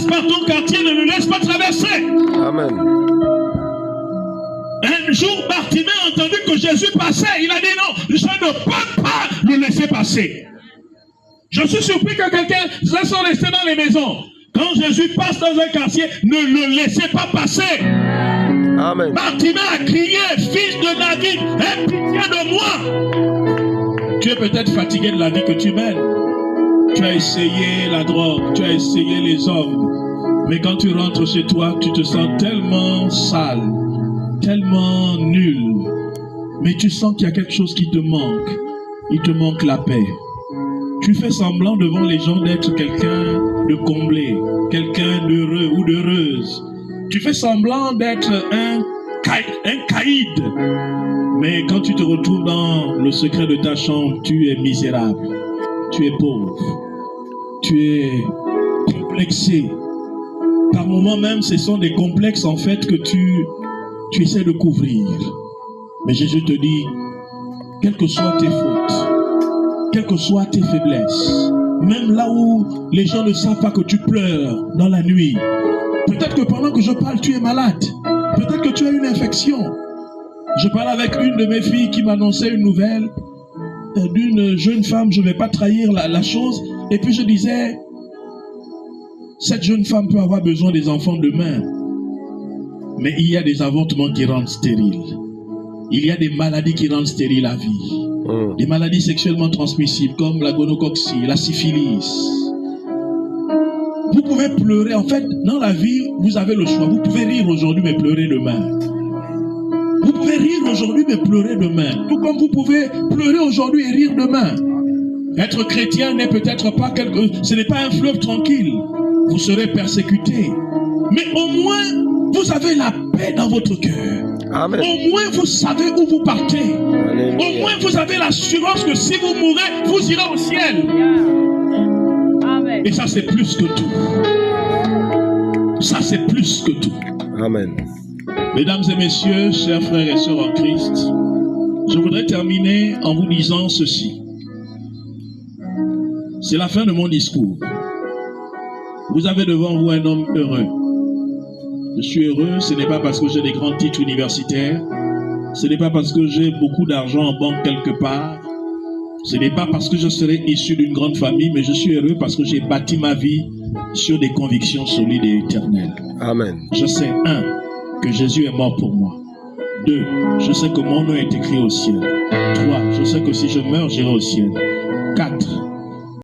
passe par ton quartier, ne le laisse pas traverser. Amen. Un jour, Bartimée a entendu que Jésus passait. Il a dit non, je ne peux pas le laisser passer. Je suis surpris que quelqu'un soit resté dans les maisons. Quand Jésus passe dans un quartier, ne le laissez pas passer. Amen. Bartimée a crié, fils de David, aie pitié de moi. Tu es peut-être fatigué de la vie que tu mènes. Tu as essayé la drogue, tu as essayé les hommes. Mais quand tu rentres chez toi, tu te sens tellement sale, tellement nul. Mais tu sens qu'il y a quelque chose qui te manque. Il te manque la paix. Tu fais semblant devant les gens d'être quelqu'un de comblé, quelqu'un d'heureux ou d'heureuse. Tu fais semblant d'être un caïd. Mais quand tu te retrouves dans le secret de ta chambre, tu es misérable, tu es pauvre, tu es complexé. Par moments même, ce sont des complexes en fait que tu essaies de couvrir. Mais Jésus te dit, quelles que soient tes fautes, quelles que soient tes faiblesses, même là où les gens ne savent pas que tu pleures dans la nuit, peut-être que pendant que je parle, tu es malade, peut-être que tu as une infection. Je parlais avec une de mes filles qui m'annonçait une nouvelle d'une jeune femme, je ne vais pas trahir la chose, et puis je disais, cette jeune femme peut avoir besoin des enfants demain, mais il y a des avortements qui rendent stériles. Il y a des maladies qui rendent stérile la vie. Des maladies sexuellement transmissibles comme la gonocoxie, la syphilis. Vous pouvez pleurer. En fait, dans la vie, vous avez le choix. Vous pouvez rire aujourd'hui, mais pleurer demain. Vous pouvez rire aujourd'hui, mais pleurer demain. Tout comme vous pouvez pleurer aujourd'hui et rire demain. Être chrétien n'est peut-être pas ce n'est pas un fleuve tranquille. Vous serez persécuté. Mais au moins, vous avez la paix dans votre cœur. Amen. Au moins, vous savez où vous partez. Alléluia. Au moins, vous avez l'assurance que si vous mourrez, vous irez au ciel. Amen. Et ça, c'est plus que tout. Ça, c'est plus que tout. Amen. Mesdames et messieurs, chers frères et sœurs en Christ, je voudrais terminer en vous disant ceci. C'est la fin de mon discours. Vous avez devant vous un homme heureux. Je suis heureux, ce n'est pas parce que j'ai des grands titres universitaires, ce n'est pas parce que j'ai beaucoup d'argent en banque quelque part, ce n'est pas parce que je serai issu d'une grande famille, mais je suis heureux parce que j'ai bâti ma vie sur des convictions solides et éternelles. Amen. Je sais, 1, que Jésus est mort pour moi. 2, je sais que mon nom est écrit au ciel. 3, je sais que si je meurs, j'irai au ciel. 4,